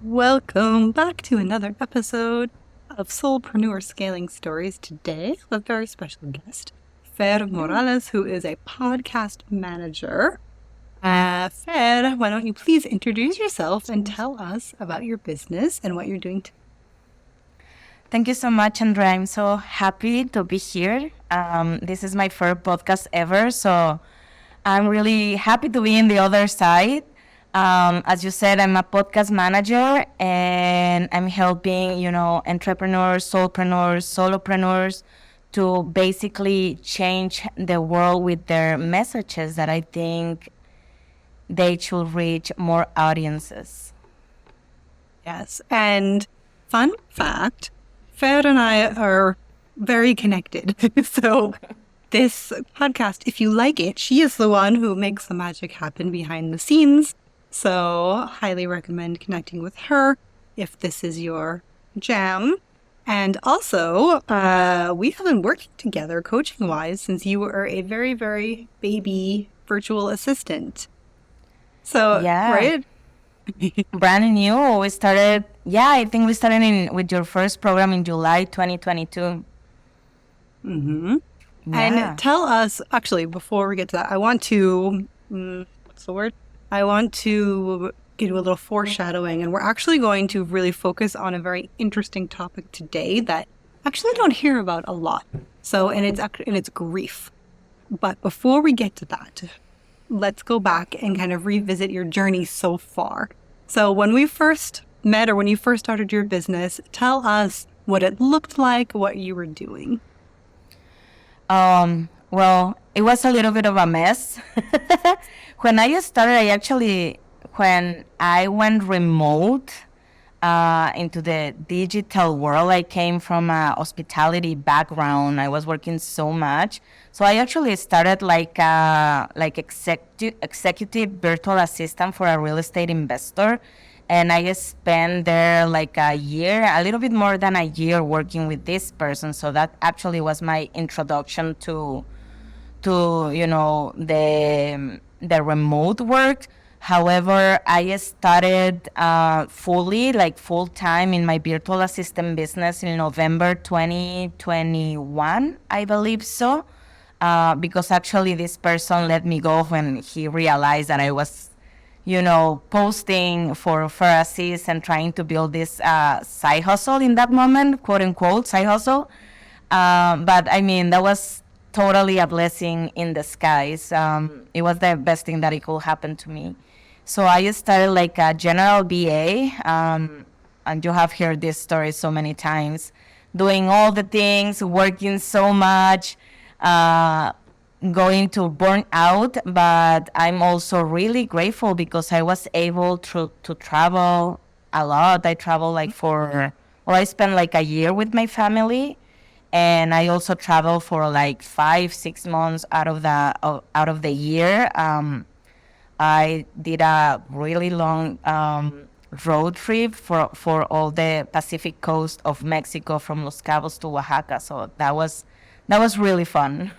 Welcome back to another episode of Soulpreneur Scaling Stories. Today, with a very special guest, Fer Morales, who is a podcast manager. Fer, why don't you please introduce yourself and tell us about your business and what you're doing today? Thank you so much, Andrea. I'm so happy to be here. This is my first podcast ever, so I'm really happy to be in the other side. As you said, I'm a podcast manager, and I'm helping, entrepreneurs, soulpreneurs, solopreneurs to basically change the world with their messages that I think they should reach more audiences. Yes, and fun fact, Fer and I are very connected. So this podcast, if you like it, she is the one who makes the magic happen behind the scenes. So highly recommend connecting with her if this is your jam. And also, we have been working together coaching-wise since you were a very, very baby virtual assistant. So, Yeah. right? Brand new. I think we started with your first program in July 2022. Mm-hmm. Yeah. And tell us, actually, before we get to that, I want to, what's the word? I want to give you a little foreshadowing, and we're actually going to really focus on a very interesting topic today that actually don't hear about a lot. So, and it's grief. But before we get to that, let's go back and kind of revisit your journey so far. So when we first met or when you first started your business, tell us what it looked like, what you were doing. Well, it was a little bit of a mess. When I started, when I went remote into the digital world, I came from a hospitality background. I was working so much. So I actually started like executive virtual assistant for a real estate investor. And I spent there like a year, a little bit more than a year working with this person. So that actually was my introduction to the remote work. However, I started fully, like full time in my virtual assistant business in November 2021, I believe so. Because actually this person let me go when he realized that I was, posting for Assist and trying to build this side hustle in that moment, quote unquote, side hustle. But I mean, that was totally a blessing in disguise. It was the best thing that it could happen to me. So I started like a general BA, and you have heard this story so many times, doing all the things, working so much, going to burn out. But I'm also really grateful because I was able to travel a lot. I traveled I spent like a year with my family, and I also traveled for like 5-6 months out of the year. I did a really long road trip for all the Pacific coast of Mexico from Los Cabos to Oaxaca. So that was really fun.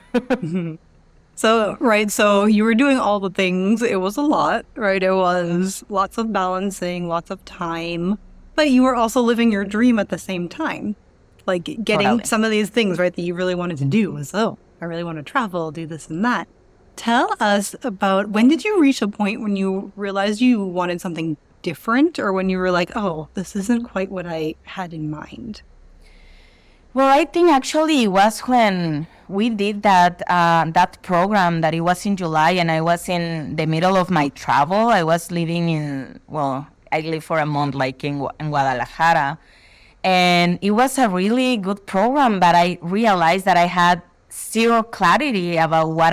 So, right, so you were doing all the things. It was a lot, right? It was lots of balancing, lots of time, but you were also living your dream at the same time. Like getting Totally. some of these things, right, that you really wanted to do was, I really want to travel, do this and that. Tell us about, when did you reach a point when you realized you wanted something different, or when you were like, oh, this isn't quite what I had in mind? Well, I think actually it was when we did that program that it was in July, and I was in the middle of my travel. I was I lived for a month like in Guadalajara, and it was a really good program, but I realized that I had zero clarity about what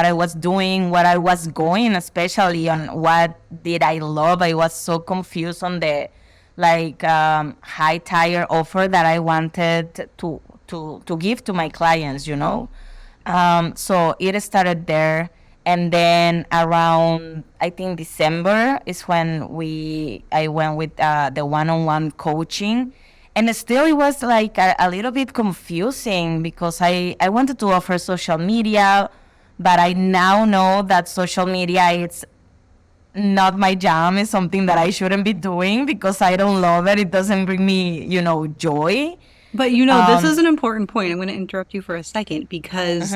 I was doing, what I was going, especially on what did I love. I was so confused on the high tire offer that I wanted to give to my clients, So it started there. And then around, I think December is when I went with the one-on-one coaching. And still it was like a little bit confusing because I wanted to offer social media, but I now know that social media, not my jam. It's something that I shouldn't be doing because I don't love it. It doesn't bring me, joy. But this is an important point. I'm going to interrupt you for a second because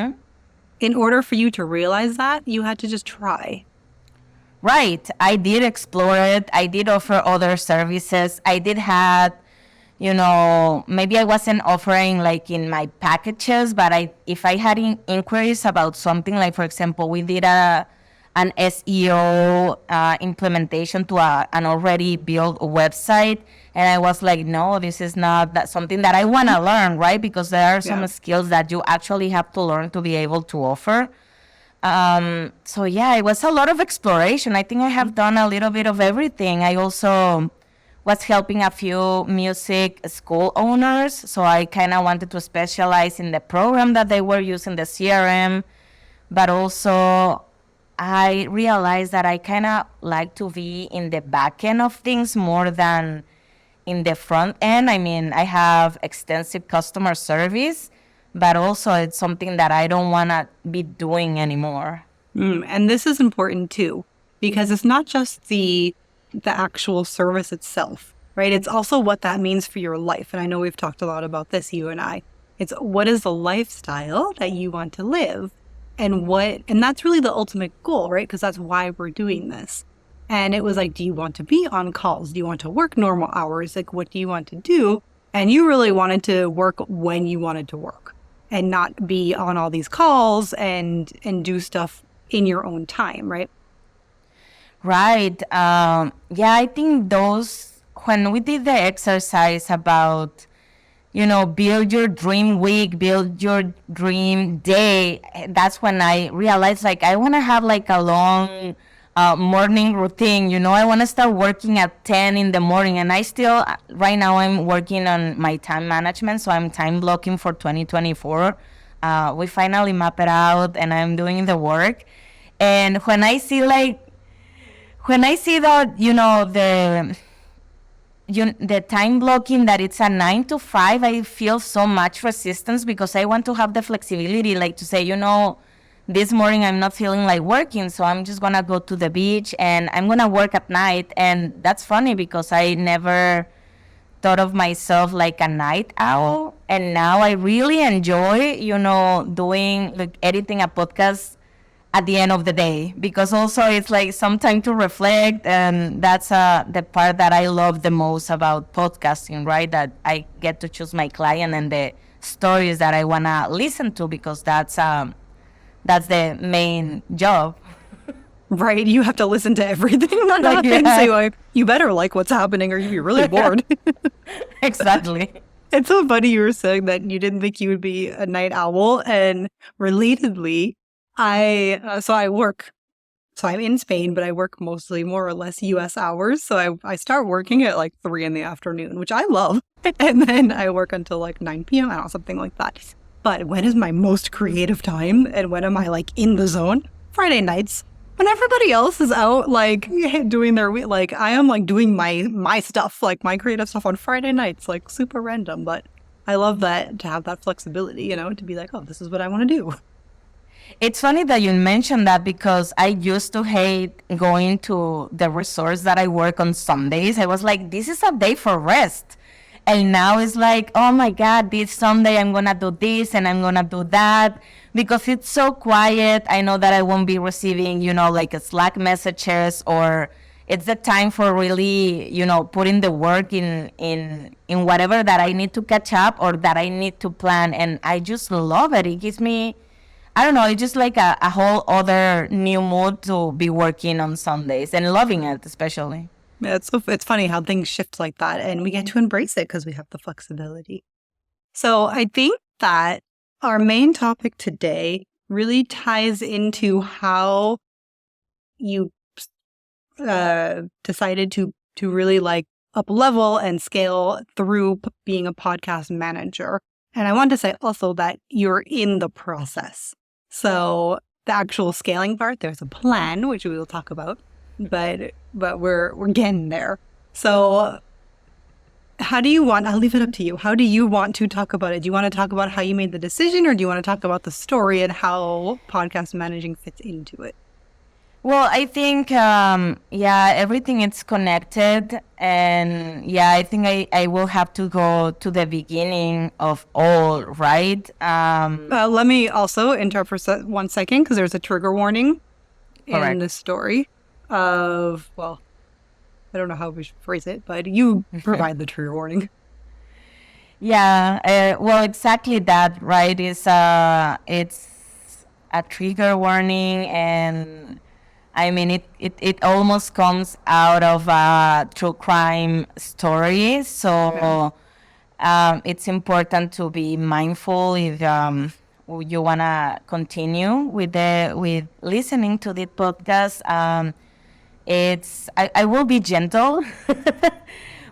in order for you to realize that, you had to just try. Right. I did explore it. I did offer other services. I did have, maybe I wasn't offering like in my packages, but if I had inquiries about something, like for example, we did an SEO implementation to an already built website, and I was like, no, this is not something that I want to learn, right? Because there are some skills that you actually have to learn to be able to offer. So yeah, it was a lot of exploration. I think I have done a little bit of everything. I also was helping a few music school owners. So I kind of wanted to specialize in the program that they were using, the CRM. But also I realized that I kind of like to be in the back end of things more than in the front end. I mean, I have extensive customer service, but also it's something that I don't want to be doing anymore. And this is important too, because it's not just the actual service itself, right? It's also what that means for your life. And I know we've talked a lot about this, you and I. It's what is the lifestyle that you want to live, and that's really the ultimate goal, right? Because that's why we're doing this. And it was like, do you want to be on calls? Do you want to work normal hours? Like, what do you want to do? And you really wanted to work when you wanted to work, and not be on all these calls and do stuff in your own time, right? Right. Yeah, I think when we did the exercise about, build your dream week, build your dream day, that's when I realized, like, I want to have like a long morning routine. I want to start working at 10 in the morning, and I still, right now I'm working on my time management, so I'm time blocking for 2024. We finally map it out, and I'm doing the work. And when I see that, the time blocking, that it's a 9 to 5, I feel so much resistance because I want to have the flexibility, like to say, this morning I'm not feeling like working, so I'm just gonna go to the beach and I'm gonna work at night. And that's funny because I never thought of myself like a night owl, and now I really enjoy, doing, like, editing a podcast at the end of the day, because also it's like some time to reflect, and that's the part that I love the most about podcasting, right? That I get to choose my client and the stories that I wanna listen to, because that's the main job. Right. You have to listen to everything and say, well, you better like what's happening or you'll be really bored. Exactly. It's so funny you were saying that you didn't think you would be a night owl. And relatedly, I work. So I'm in Spain, but I work mostly more or less US hours. So I start working at like 3 in the afternoon, which I love. And then I work until like 9 p.m. I don't know, something like that. But when is my most creative time, and when am I like in the zone? Friday nights, when everybody else is out like doing their, like, I am like doing my stuff, like my creative stuff on Friday nights, like super random. But I love that, to have that flexibility, to be like, oh, this is what I want to do. It's funny that you mentioned that, because I used to hate going to the resorts that I work on Sundays. I was like, this is a day for rest. And now it's like, oh my God, this Sunday I'm going to do this and I'm going to do that, because it's so quiet. I know that I won't be receiving, like a Slack messages, or it's the time for really, putting the work in whatever that I need to catch up or that I need to plan. And I just love it. It gives me, I don't know, it's just like a whole other new mood to be working on Sundays and loving it, especially. Yeah, it's funny how things shift like that, and we get to embrace it because we have the flexibility. So I think that our main topic today really ties into how you decided to really like up level and scale through being a podcast manager. And I want to say also that you're in the process. So the actual scaling part, there's a plan, which we will talk about. But we're getting there. So how do you want, I'll leave it up to you. How do you want to talk about it? Do you want to talk about how you made the decision, or do you want to talk about the story and how podcast managing fits into it? Well, I think, everything is connected. And yeah, I think I will have to go to the beginning of all, right? Let me also interrupt for 1 second because there's a trigger warning in Correct. the story of, well, I don't know how we should phrase it, but you provide the trigger warning. Yeah, well, exactly that, right? It's a trigger warning, and I mean, it almost comes out of a true crime story. Yeah. So it's important to be mindful if you wanna continue with listening to the podcast. I will be gentle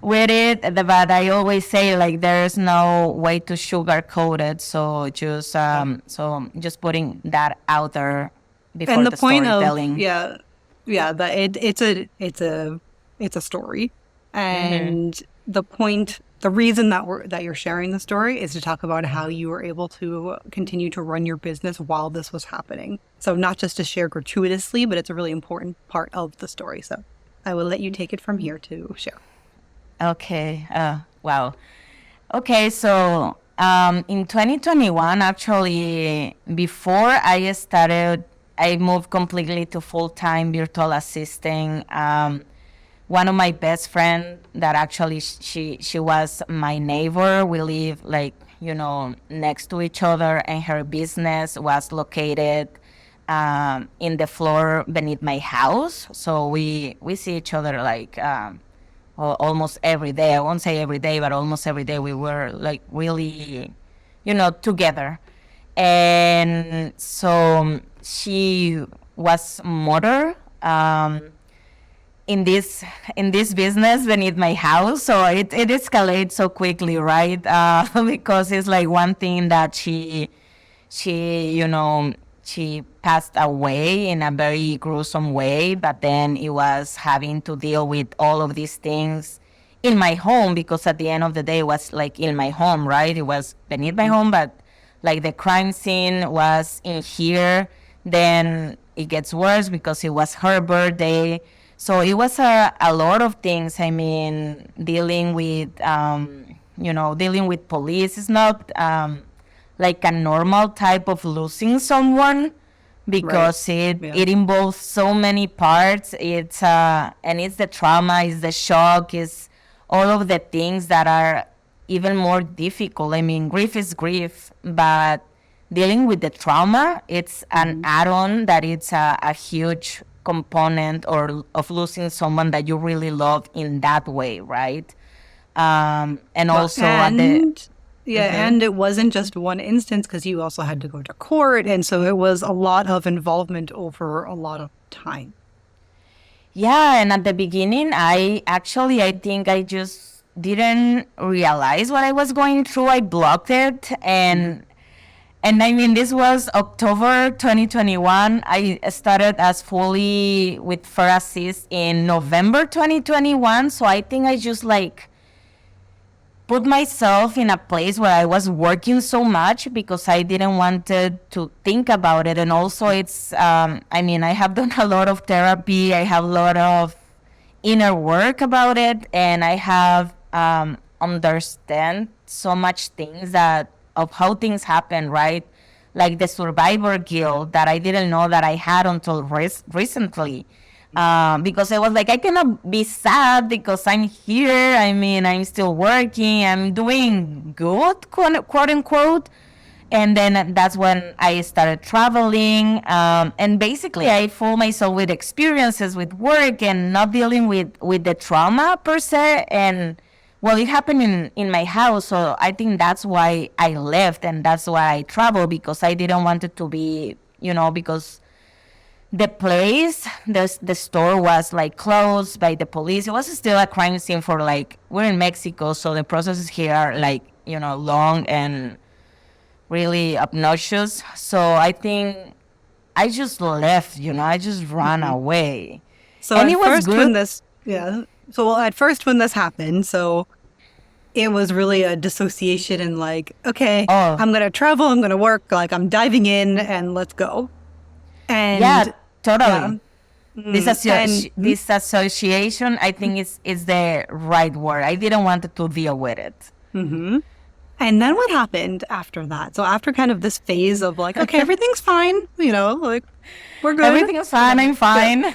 with it, but I always say like there's no way to sugarcoat it. So just putting that out there before And the the point of, storytelling. yeah, that it's a story. Mm-hmm. And the reason that you're sharing the story is to talk about how you were able to continue to run your business while this was happening. So not just to share gratuitously, but it's a really important part of the story. So I will let you take it from here to share. Okay. Wow. Okay, so in 2021, actually, before I started, I moved completely to full-time virtual assisting. One of my best friend that actually she was my neighbor. We live like next to each other, and her business was located in the floor beneath my house. So we see each other like almost every day. I won't say every day, but almost every day we were like really, together. And so she was mother in this business beneath my house. So it escalates so quickly, right? Because it's like one thing that she passed away in a very gruesome way, but then it was having to deal with all of these things in my home, because at the end of the day it was like in my home, right? It was beneath my home, but like the crime scene was in here. Then it gets worse because it was her birthday. So it was a lot of things. I mean, dealing with police is not like a normal type of losing someone, Right. because it Yeah. it involves so many parts. It's the trauma, it's the shock, it's all of the things that are even more difficult. I mean, grief is grief, but dealing with the trauma, it's an Mhm. add-on that it's a huge component or of losing someone that you really love in that way, right? And Well, also at the Mhm. and it wasn't just one instance because you also had to go to court. And so it was a lot of involvement over a lot of time. Yeah, and at the beginning, I think I just didn't realize what I was going through. I blocked it, Mhm. and I mean, this was October 2021. I started as fully with Fer Assist in November 2021. So I think I just like put myself in a place where I was working so much because I didn't want to think about it. And also I mean, I have done a lot of therapy. I have a lot of inner work about it, and I have understand so much things that of how things happen, right? Like the survivor guilt that I didn't know that I had until recently. Because I was like, I cannot be sad because I'm here. I mean, I'm still working. I'm doing good, quote unquote. And then that's when I started traveling. And basically, I fooled myself with experiences with work and not dealing with the trauma per se. And well, it happened in my house. So I think that's why I left, and that's why I traveled, because I didn't want it to be, because the place, the store was like closed by the police. It was still a crime scene for like, we're in Mexico, so the processes here are like, long and really obnoxious. So I think I just left, I just ran Mhm. away. So And at it was first, when good. this, yeah. So well, at first, when this happened, so it was really a dissociation and like, okay, Oh, I'm going to travel, I'm going to work, like I'm diving in and let's go. yeah, And yeah, totally. And Disassociation, I think is the right word. I didn't want to deal with it. and then what happened after that? So after kind of this phase of like, okay, everything's fine, like we're good. Everything is fine. I'm Yeah. fine.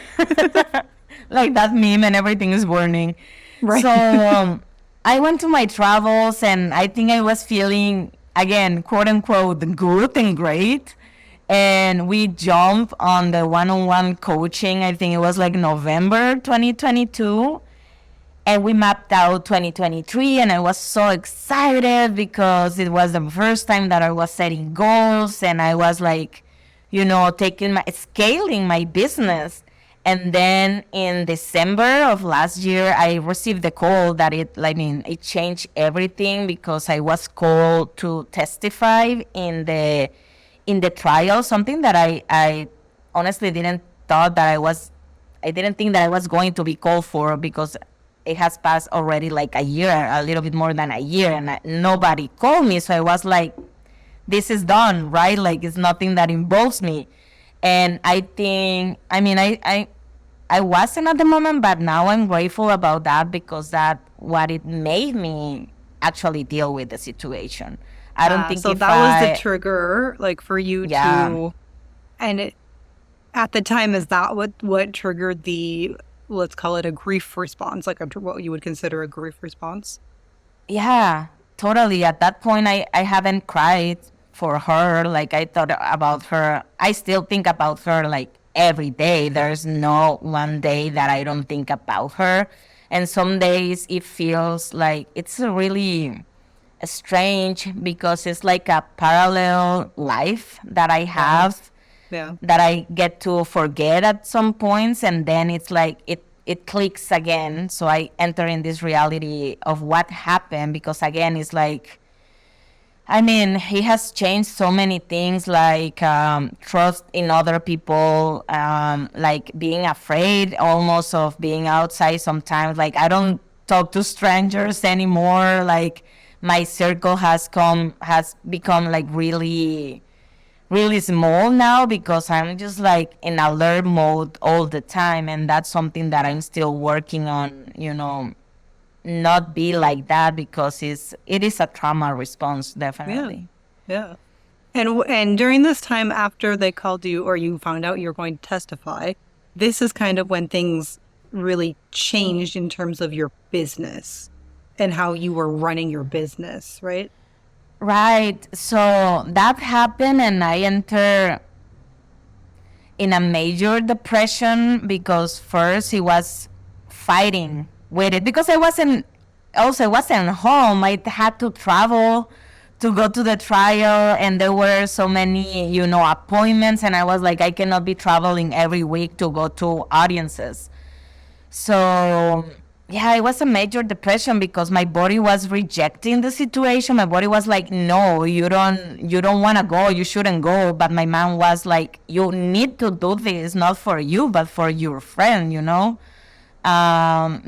Like that meme, and everything is burning. Right. So I went to my travels, and I think I was feeling, again, quote unquote, good and great. And we jumped on the one-on-one coaching. I think it was like November 2022. And we mapped out 2023, and I was so excited because it was the first time that I was setting goals, and I was like, scaling my business. And then in December of last year, I received the call that it changed everything, because I was called to testify in the trial, something that I honestly I didn't think that I was going to be called for, because it has passed already like a year, a little bit more than a year, and nobody called me. So I was like, this is done, right? Like, it's nothing that involves me. And I think, I wasn't at the moment, but now I'm grateful about that, because that what it made me actually deal with the situation. I don't think So if that was the I, trigger, like for you yeah, and at the time, is that what triggered let's call it a grief response, like what you would consider a grief response? yeah, totally. At that point, I haven't cried for her. Like, I thought about her. I still think about her like every day. There's no one day that I don't think about her. And some days it feels like it's a really strange, because it's like a parallel life that I Yeah. have, Yeah. that I get to forget at some points, and then it's like it clicks again. So I enter in this reality of what happened, because again, it's like, he has changed so many things, like trust in other people, like being afraid almost of being outside sometimes. Like, I don't talk to strangers anymore. Like, my circle has become like really, really small now, because I'm just like in alert mode all the time. And that's something that I'm still working on, not be like that, because it is a trauma response, Yeah. definitely. Yeah. And during this time after they called you or you found out you were going to testify, this is kind of when things really changed in terms of your business and how you were running your business, right? Right. So that happened, and I enter in a major depression, because first he was fighting with it, because I wasn't home. I had to travel to go to the trial, and there were so many, appointments, and I was like, I cannot be traveling every week to go to audiences. So yeah, it was a major depression, because my body was rejecting the situation. My body was like, no, you don't want to go. You shouldn't go. But my mind was like, you need to do this, not for you, but for your friend.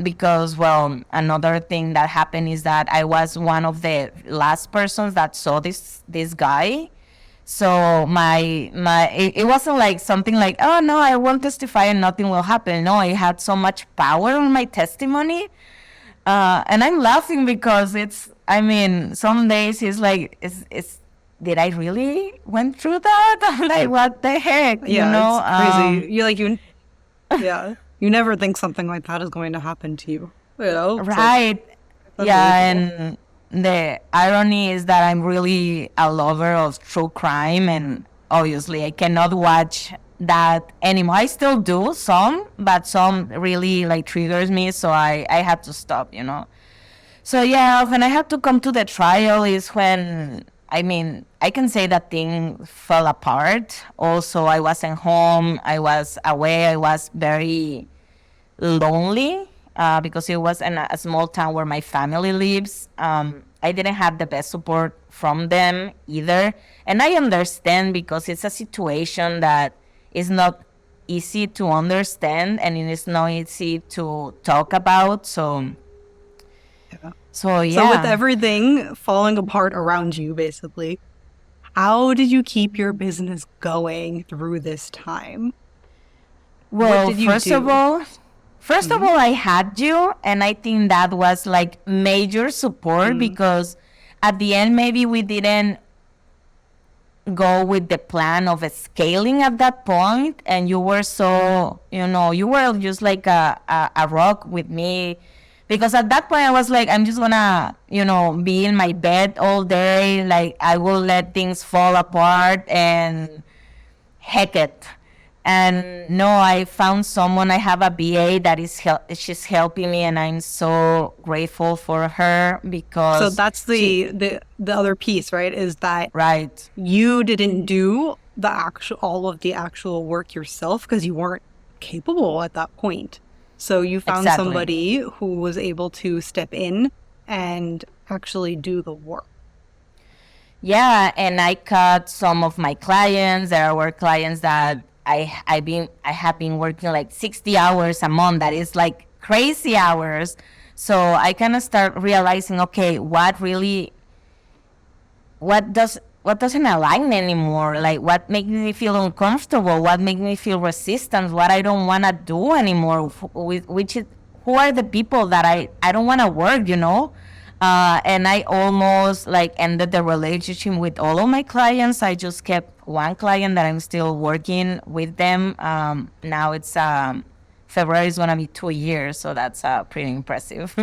Because, well, another thing that happened is that I was one of the last persons that saw this guy. So it wasn't like something like, oh no, I won't testify and nothing will happen. No, I had so much power on my testimony, and I'm laughing because some days it's like, did I really went through that? I'm like, what the heck, Yeah, it's crazy. Yeah, you never think something like that is going to happen to you. It's like Right. Yeah, unbelievable. and the irony is that I'm really a lover of true crime, and obviously I cannot watch that anymore. I still do some, but some really like triggers me, so I had to stop. So yeah, when I had to come to the trial is when, I can say that thing fell apart. Also, I wasn't home. I was away. I was very lonely, because it was in a small town where my family lives. I didn't have the best support from them either. And I understand, because it's a situation that is not easy to understand, and it is not easy to talk about. Yeah. So So with yeah. everything falling apart around you, basically, how did you keep your business going through this time? Well, did you first of do? all, I had you, and I think that was like major support because at the end, maybe we didn't go with the plan of scaling at that point, and you were so, you were just like a rock with me, because at that point I was like, I'm just gonna, be in my bed all day, like I will let things fall apart and heck it. And no, I found someone. I have a BA that is she's helping me, and I'm so grateful for her So because that's she, the other piece, right? Is that right. you didn't do all of the actual work yourself because you weren't capable at that point. So you found Exactly. somebody who was able to step in and actually do the work. Yeah, and I cut some of my clients. There were clients that I have been working like 60 hours a month. That is like crazy hours. So I kind of start realizing, okay, what doesn't align anymore? Like what makes me feel uncomfortable? What makes me feel resistance? What I don't want to do anymore? Who are the people that I don't want to work? And I almost like ended the relationship with all of my clients. I just kept one client that I'm still working with them. Now it's February is gonna be 2 years, so that's pretty impressive.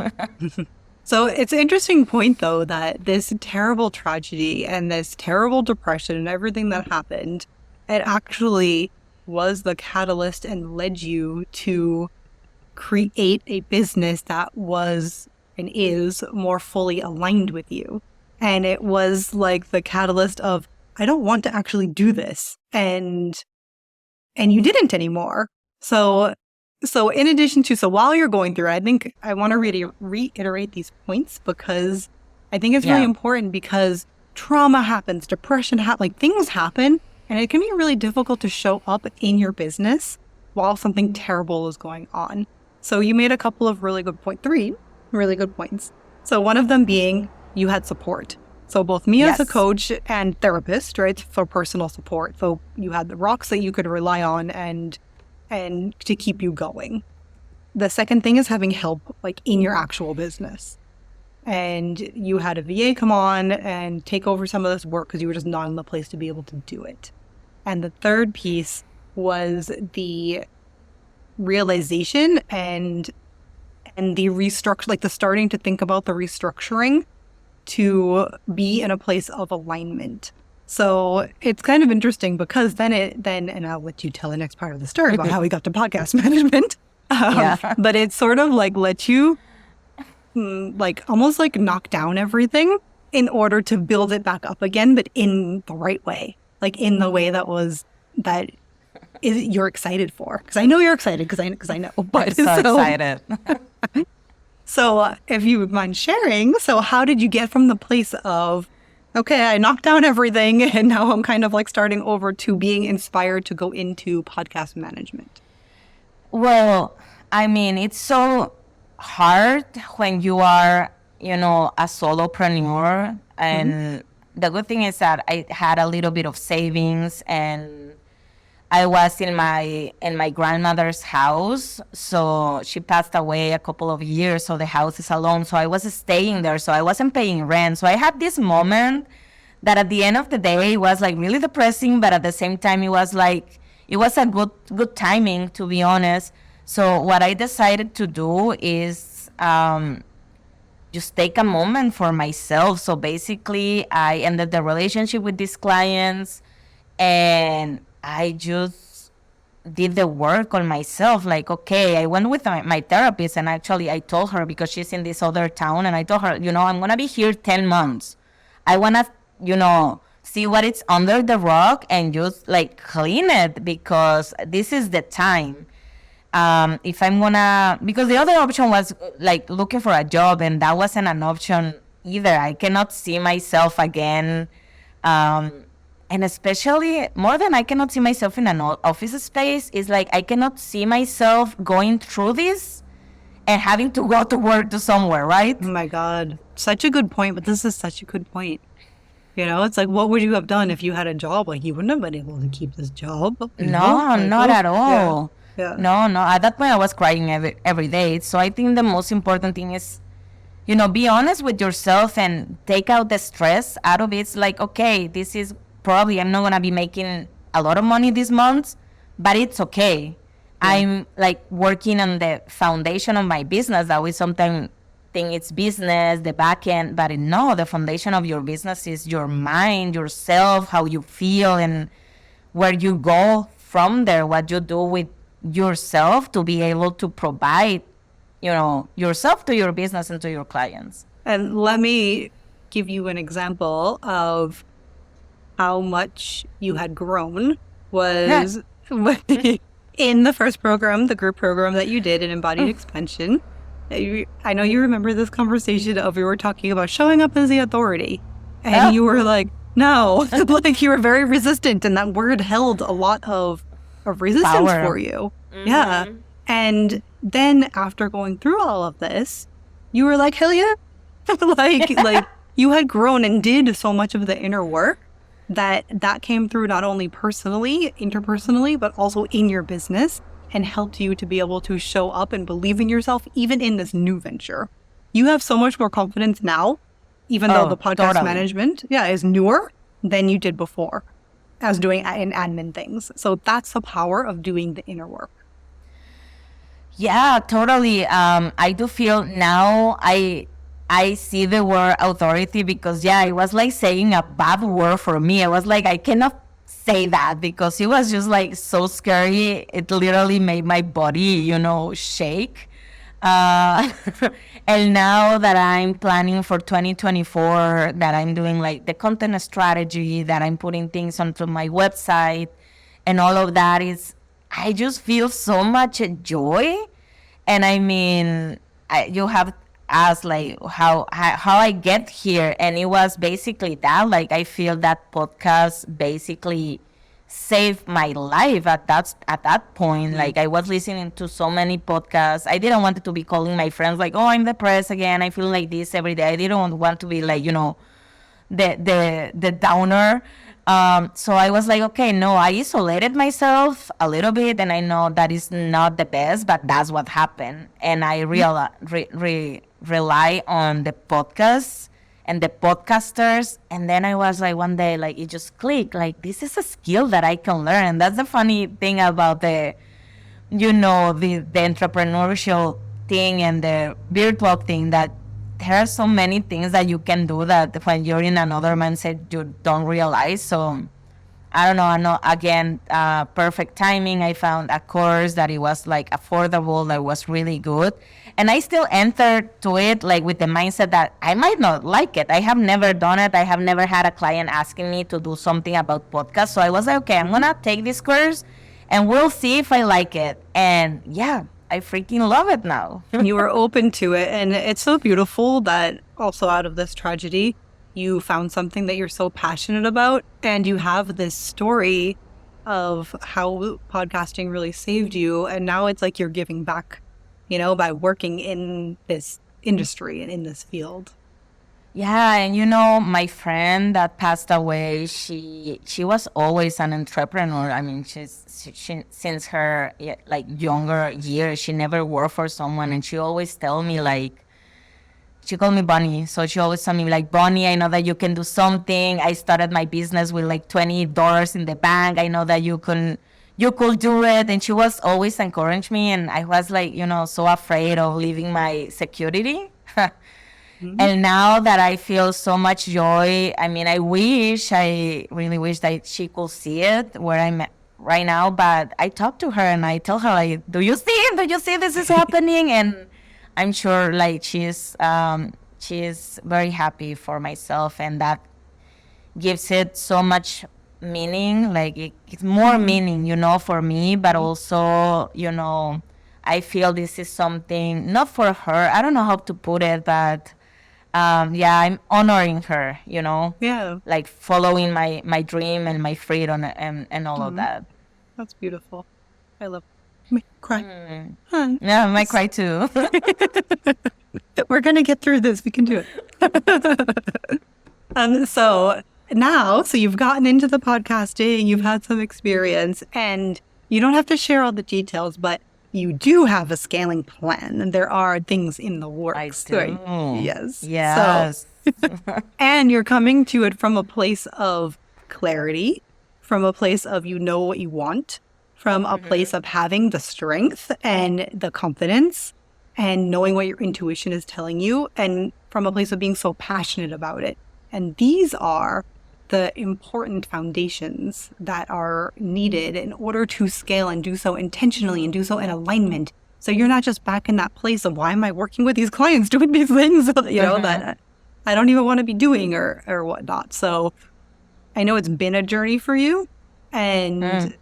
So it's an interesting point, though, that this terrible tragedy and this terrible depression and everything that happened, it actually was the catalyst and led you to create a business that was and is more fully aligned with you. And it was like the catalyst of, I don't want to actually do this. And you didn't anymore. So in addition to, so while you're going through it, I think I want to reiterate these points because I think it's really Yeah. important because trauma happens, depression happens, like things happen, and it can be really difficult to show up in your business while something terrible is going on. So you made a couple of three really good points. So one of them being you had support. So both me as a Yes. coach and therapist, right, for personal support. So you had the rocks that you could rely on and to keep you going. The second thing is having help like in your actual business. And you had a VA come on and take over some of this work because you were just not in the place to be able to do it. And the third piece was the realization and the restructure, like the starting to think about the restructuring to be in a place of alignment. So it's kind of interesting because then and I'll let you tell the next part of the story about how we got to podcast management. Yeah. But it sort of like let you like almost like knock down everything in order to build it back up again, but in the right way, like in the way that you're excited for. Because I know you're excited because I know. But I'm so excited. So if you would mind sharing, so how did you get from the place of, okay, I knocked down everything and now I'm kind of like starting over to being inspired to go into podcast management? Well, I mean, it's so hard when you are, a solopreneur. And the good thing is that I had a little bit of savings, and I was in my grandmother's house. So she passed away a couple of years, so the house is alone. So I was staying there, so I wasn't paying rent. So I had this moment that at the end of the day it was like really depressing, but at the same time it was a good timing, to be honest. So what I decided to do is just take a moment for myself. So basically I ended the relationship with these clients, and I just did the work on myself. Like, okay, I went with my therapist, and actually I told her, because she's in this other town, and I told her, I'm going to be here 10 months. I want to, see what it's under the rock and just like clean it, because this is the time. If I'm gonna, because the other option was like looking for a job, and that wasn't an option either. I cannot see myself again. And especially more than I cannot see myself in an office space, is like I cannot see myself going through this and having to go to work to somewhere, right? Oh my God. Such a good point, but this is such a good point. It's like, what would you have done if you had a job? Like, you wouldn't have been able to keep this job. No, Like, not oh, at all. Yeah. No. At that point, I was crying every day. So I think the most important thing is, be honest with yourself and take out the stress out of it. It's like, okay, this is probably, I'm not going to be making a lot of money this month, but it's okay. Yeah. I'm like working on the foundation of my business. That we sometimes think it's business, the back end, but no, the foundation of your business is your mind, yourself, how you feel, and where you go from there, what you do with yourself to be able to provide, yourself to your business and to your clients. And let me give you an example of how much you had grown was in the first program, the group program that you did in embodied expansion. I know you remember this conversation of we were talking about showing up as the authority. And you were like, no, like you were very resistant. And that word held a lot of resistance Power. for you. Yeah. And then after going through all of this, you were like, hell yeah. like you had grown and did so much of the inner work that came through not only personally, interpersonally, but also in your business and helped you to be able to show up and believe in yourself, even in this new venture. You have so much more confidence now, even though the podcast management, is newer than you did before as doing in admin things. So that's the power of doing the inner work. Yeah, totally. I do feel now I see the word authority because, it was like saying a bad word for me. I was like, I cannot say that because it was just like so scary. It literally made my body, shake. And now that I'm planning for 2024, that I'm doing like the content strategy, that I'm putting things onto my website and all of that I just feel so much joy. And I mean, you have asked like how I get here, and it was basically that. Like I feel that podcast basically saved my life at that point. Like I was listening to so many podcasts. I didn't want to be calling my friends like, oh, I'm depressed again. I feel like this every day. I didn't want to be like, the downer. So I was like, okay, no, I isolated myself a little bit, and I know that is not the best, but that's what happened. And I rely on the podcasts and the podcasters. And then I was like, one day, like, it just clicked. Like, this is a skill that I can learn. And that's the funny thing about the entrepreneurial thing and the virtual thing, that there are so many things that you can do that when you're in another mindset, you don't realize. So I don't know. I know, again, perfect timing. I found a course that it was like affordable, that was really good. And I still entered to it like with the mindset that I might not like it. I have never done it. I have never had a client asking me to do something about podcasts. So I was like, okay, I'm going to take this course and we'll see if I like it. And I freaking love it now. You were open to it. And it's so beautiful that also out of this tragedy, you found something that you're so passionate about. And you have this story of how podcasting really saved you. And now it's like you're giving back, by working in this industry and in this field. Yeah, and my friend that passed away, she was always an entrepreneur. I mean, she since her like younger years, she never worked for someone, and she always tell me like, she called me Bonnie. So she always told me like, Bonnie, I know that you can do something. I started my business with like $20 in the bank. I know that you could do it. And she was always encourage me, and I was like, so afraid of leaving my security. Mm-hmm. And now that I feel so much joy, I mean, I really wish that she could see it where I'm at right now. But I talk to her and I tell her, like, do you see this is happening? And I'm sure like she is very happy for myself, and that gives it so much meaning. Like it's more meaning, for me, but also, I feel this is something not for her. I don't know how to put it, but I'm honoring her, Yeah. like following my dream and my freedom and all of that. That's beautiful. I love it. Cry. Yeah, I might cry too. We're going to get through this. We can do it. So you've gotten into the podcasting, you've had some experience, and You don't have to share all the details, but you do have a scaling plan, and there are things in the works. I do. Right? Yes. Yes. And you're coming to it from a place of clarity, from a place of you know what you want, from a place of having the strength and the confidence and knowing what your intuition is telling you, and from a place of being so passionate about it. And these are the important foundations that are needed in order to scale and do so intentionally and do so in alignment. So you're not just back in that place of why am I working with these clients doing these things, that I don't even want to be doing or whatnot. So I know it's been a journey for you, and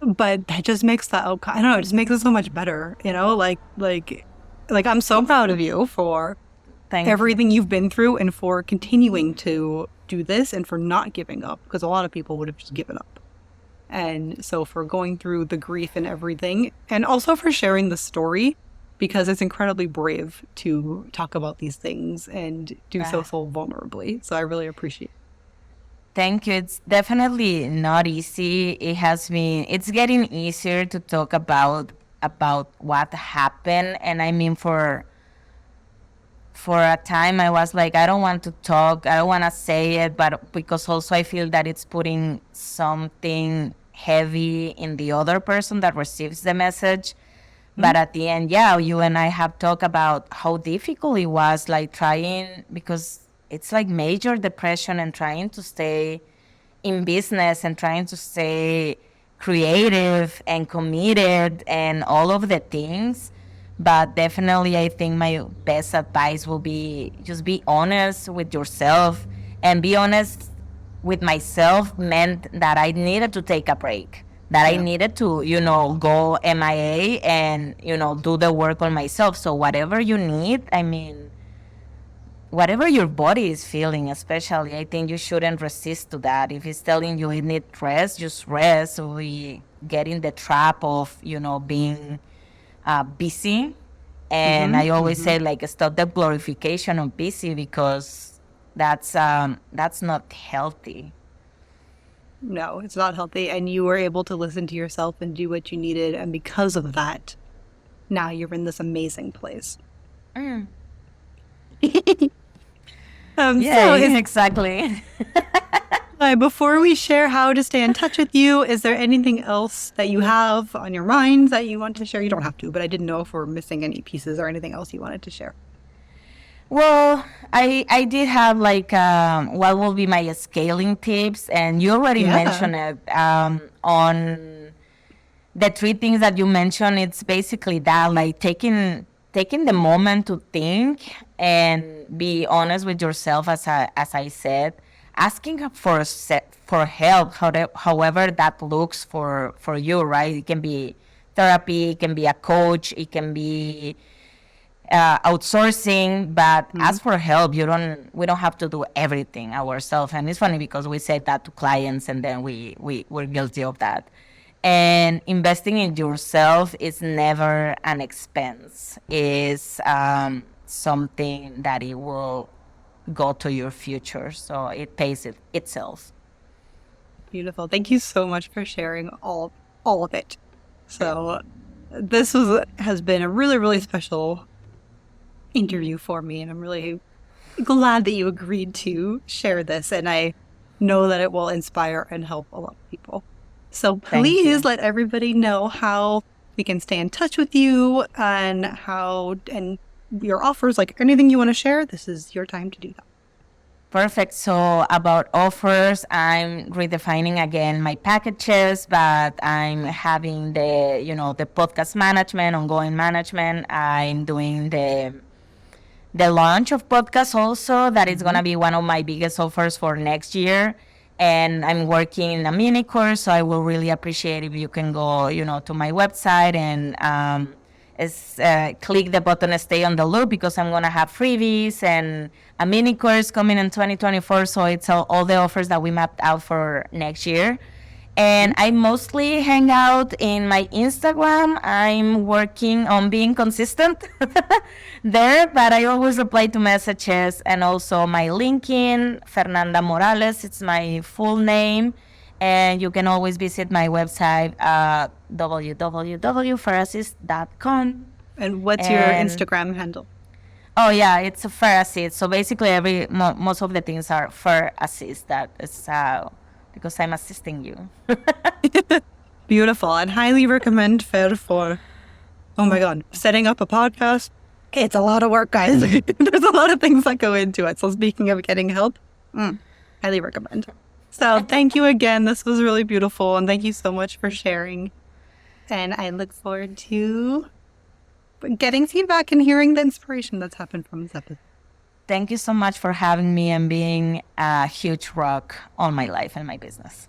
but that just makes that, I don't know, it just makes it so much better, like I'm so proud of you for everything you've been through and for continuing to do this and for not giving up, because a lot of people would have just given up. And so for going through the grief and everything, and also for sharing the story, because it's incredibly brave to talk about these things and do so vulnerably. So I really appreciate it. Thank you. It's definitely not easy. It's getting easier to talk about what happened. And I mean, for a time I was like, I don't want to talk, I don't want to say it, but because also I feel that it's putting something heavy in the other person that receives the message. But at the end, you and I have talked about how difficult it was, like trying, because it's like major depression and trying to stay in business and trying to stay creative and committed and all of the things. But definitely, I think my best advice will be just be honest with yourself, and be honest with myself meant that I needed to take a break, that I needed to, go MIA and, do the work on myself. So whatever you need, I mean, whatever your body is feeling, especially, I think you shouldn't resist to that. If it's telling you it needs rest, just rest. So we get in the trap of, being busy. And I always say, like, stop the glorification of busy, because that's not healthy. No, it's not healthy. And you were able to listen to yourself and do what you needed. And because of that, now you're in this amazing place. Exactly. Before we share how to stay in touch with you, is there anything else that you have on your mind that you want to share? You don't have to, but I didn't know if we're missing any pieces or anything else you wanted to share. Well, I did have like what will be my scaling tips, and you already mentioned it on the three things that you mentioned. It's basically that, like taking the moment to think and be honest with yourself, as I said, asking for help, however that looks for you, right? It can be therapy, it can be a coach, it can be outsourcing, but ask for help. We don't have to do everything ourselves. And it's funny because we say that to clients and then we're guilty of that. And investing in yourself is never an expense. It's something that it will go to your future. So it pays itself. Beautiful. Thank you so much for sharing all of it. So this has been a really, really special interview for me, and I'm really glad that you agreed to share this, and I know that it will inspire and help a lot of people. So please let everybody know how we can stay in touch with you and your offers, like anything you want to share. This is your time to do that. Perfect. So about offers, I'm redefining again my packages, but I'm having the podcast management, ongoing management. I'm doing the launch of podcasts also. That is going to be one of my biggest offers for next year. And I'm working in a mini course, so I will really appreciate if you can go, to my website and click the button "Stay on the Loop," because I'm gonna have freebies and a mini course coming in 2024. So it's all the offers that we mapped out for next year. And I mostly hang out in my Instagram. I'm working on being consistent there, but I always reply to messages. And also my LinkedIn, Fernanda Morales, it's my full name. And you can always visit my website, www.ferassist.com. And what's your Instagram handle? Oh, yeah, it's a Fer Assist. So basically, most of the things are Fer Assist. That is because I'm assisting you. Beautiful. I'd highly recommend Fer for, oh my God, setting up a podcast. It's a lot of work, guys. There's a lot of things that go into it. So speaking of getting help, highly recommend. So thank you again. This was really beautiful. And thank you so much for sharing. And I look forward to getting feedback and hearing the inspiration that's happened from this episode. Thank you so much for having me and being a huge rock on my life and my business.